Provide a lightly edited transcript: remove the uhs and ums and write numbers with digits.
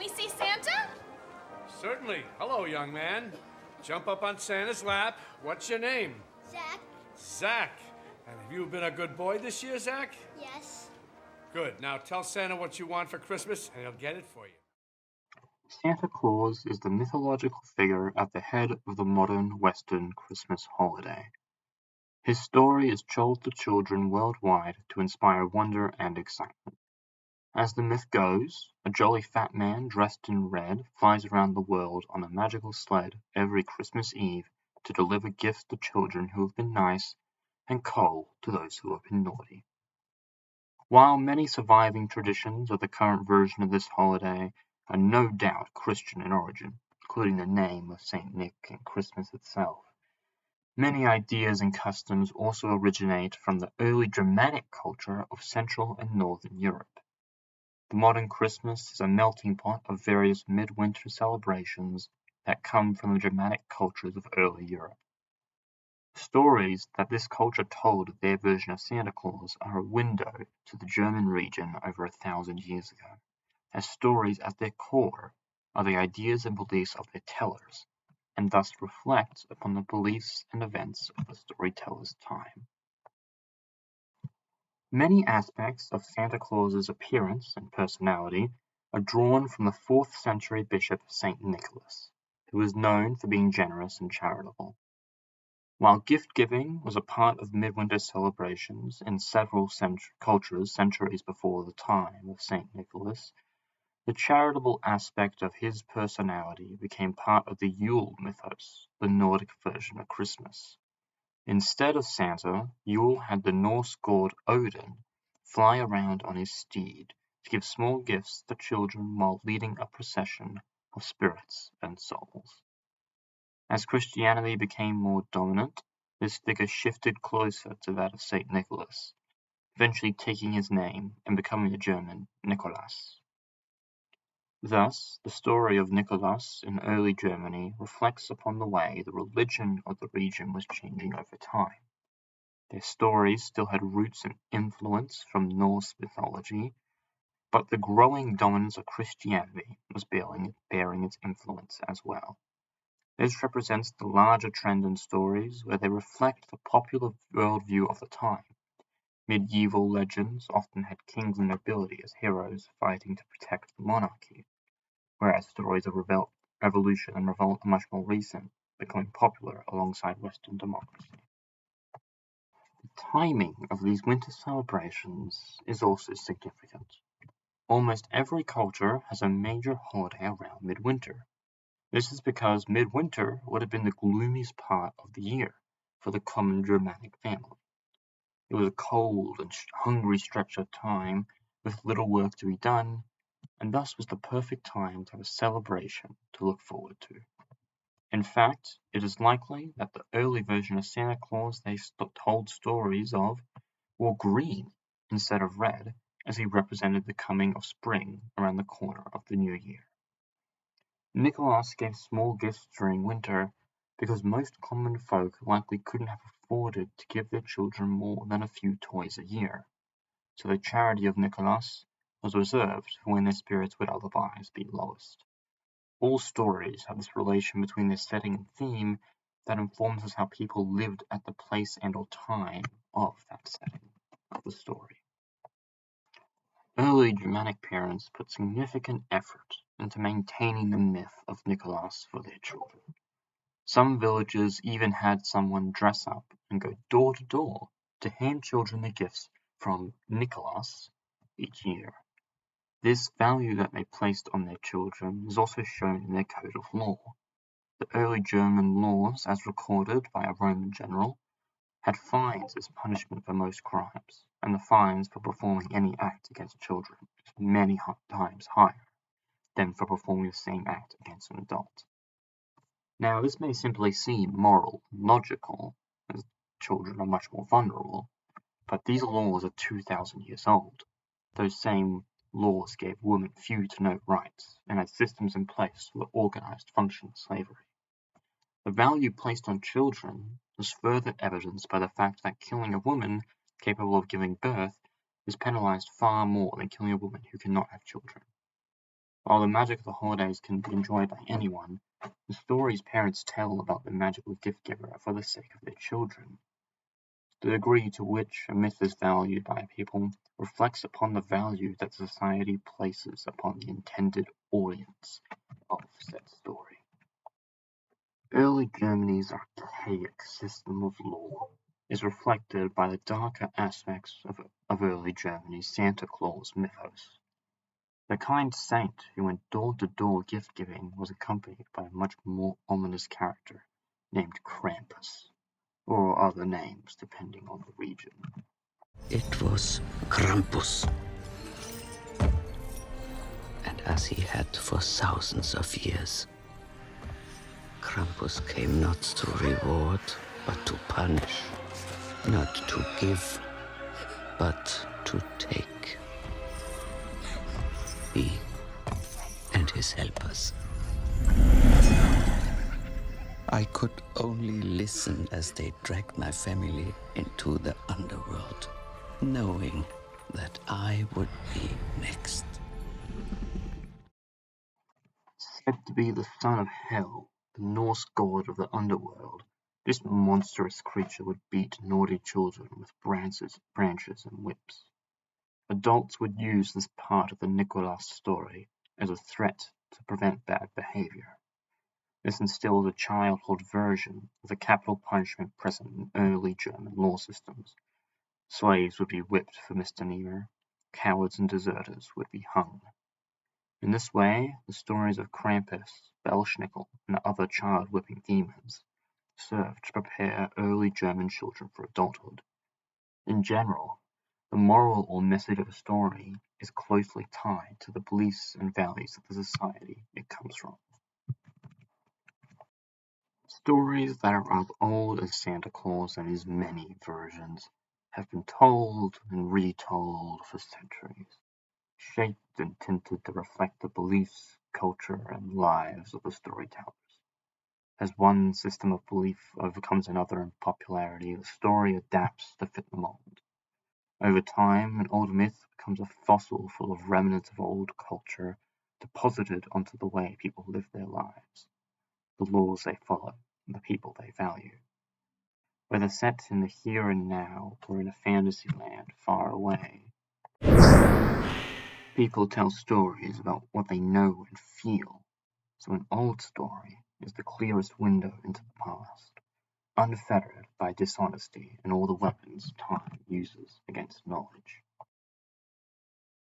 we see Santa? Certainly. Hello, young man. Jump up on Santa's lap. What's your name? Zach? Zach. And have you been a good boy this year, Zach? Yes. Good. Now tell Santa what you want for Christmas, and he'll get it for you. Santa Claus is the mythological figure at the head of the modern Western Christmas holiday. His story is told to children worldwide to inspire wonder and excitement. As the myth goes, a jolly fat man dressed in red flies around the world on a magical sled every Christmas Eve to deliver gifts to children who have been nice and coal to those who have been naughty. While many surviving traditions of the current version of this holiday are no doubt Christian in origin, including the name of Saint Nick and Christmas itself, many ideas and customs also originate from the early Germanic culture of Central and Northern Europe. The modern Christmas is a melting pot of various midwinter celebrations that come from the Germanic cultures of early Europe. Stories that this culture told of their version of Santa Claus are a window to the German region over 1,000 years ago, as stories at their core are the ideas and beliefs of their tellers, and thus reflect upon the beliefs and events of the storyteller's time. Many aspects of Santa Claus's appearance and personality are drawn from the 4th century bishop Saint Nicholas, who was known for being generous and charitable. While gift-giving was a part of midwinter celebrations in several cultures centuries before the time of Saint Nicholas, the charitable aspect of his personality became part of the Yule mythos, the Nordic version of Christmas. Instead of Santa, Yule had the Norse god Odin fly around on his steed to give small gifts to children while leading a procession of spirits and souls. As Christianity became more dominant, this figure shifted closer to that of Saint Nicholas, eventually taking his name and becoming the German Nikolaus. Thus, the story of Nicholas in early Germany reflects upon the way the religion of the region was changing over time. Their stories still had roots and influence from Norse mythology, but the growing dominance of Christianity was bearing its influence as well. This represents the larger trend in stories where they reflect the popular worldview of the time. Medieval legends often had kings and nobility as heroes fighting to protect the monarchy, whereas stories of revolution and revolt are much more recent, becoming popular alongside Western democracy. The timing of these winter celebrations is also significant. Almost every culture has a major holiday around midwinter. This is because midwinter would have been the gloomiest part of the year for the common Germanic family. It was a cold and hungry stretch of time with little work to be done, and thus was the perfect time to have a celebration to look forward to. In fact, it is likely that the early version of Santa Claus they told stories of wore green instead of red, as he represented the coming of spring around the corner of the new year. Nicholas gave small gifts during winter because most common folk likely couldn't have afforded to give their children more than a few toys a year, so the charity of Nicholas was reserved for when their spirits would otherwise be lowest. All stories have this relation between their setting and theme that informs us how people lived at the place and or time of that setting of the story. Early Germanic parents put significant effort into maintaining the myth of Nicholas for their children. Some villages even had someone dress up and go door to door to hand children the gifts from Nicholas each year. This value that they placed on their children is also shown in their code of law. The early German laws, as recorded by a Roman general, had fines as punishment for most crimes, and the fines for performing any act against children is many times higher than for performing the same act against an adult. Now, this may simply seem moral and logical, as children are much more vulnerable, but these laws are 2,000 years old. Those same laws gave women few to no rights and had systems in place for the organized function of slavery. The value placed on children is further evidenced by the fact that killing a woman capable of giving birth is penalized far more than killing a woman who cannot have children. While the magic of the holidays can be enjoyed by anyone, the stories parents tell about the magical gift giver are for the sake of their children. The degree to which a myth is valued by people reflects upon the value that society places upon the intended audience of said story. Early Germany's archaic system of law is reflected by the darker aspects of early Germany's Santa Claus mythos. The kind saint who went door-to-door gift-giving was accompanied by a much more ominous character named Krampus, or other names depending on the region. It was Krampus. And as he had for thousands of years, Krampus came not to reward, but to punish. Not to give, but to take. He and his helpers. I could only listen as they dragged my family into the underworld, knowing that I would be next. Said to be the son of Hel, the Norse god of the underworld, this monstrous creature would beat naughty children with branches and whips. Adults would use this part of the Nicholas story as a threat to prevent bad behavior. This instills a childhood version of the capital punishment present in early German law systems. Slaves would be whipped for misdemeanor, cowards and deserters would be hung. In this way, the stories of Krampus, Belsnickel, and other child-whipping demons served to prepare early German children for adulthood. In general, the moral or message of a story is closely tied to the beliefs and values of the society it comes from. Stories that are as old as Santa Claus and his many versions have been told and retold for centuries, shaped and tinted to reflect the beliefs, culture, and lives of the storytellers. As one system of belief overcomes another in popularity, the story adapts to fit the mold. Over time, an old myth becomes a fossil full of remnants of old culture deposited onto the way people live their lives, the laws they follow, and the people they value. Whether set in the here and now or in a fantasy land far away, people tell stories about what they know and feel, so an old story is the clearest window into the past, unfettered by dishonesty and all the weapons time uses against knowledge.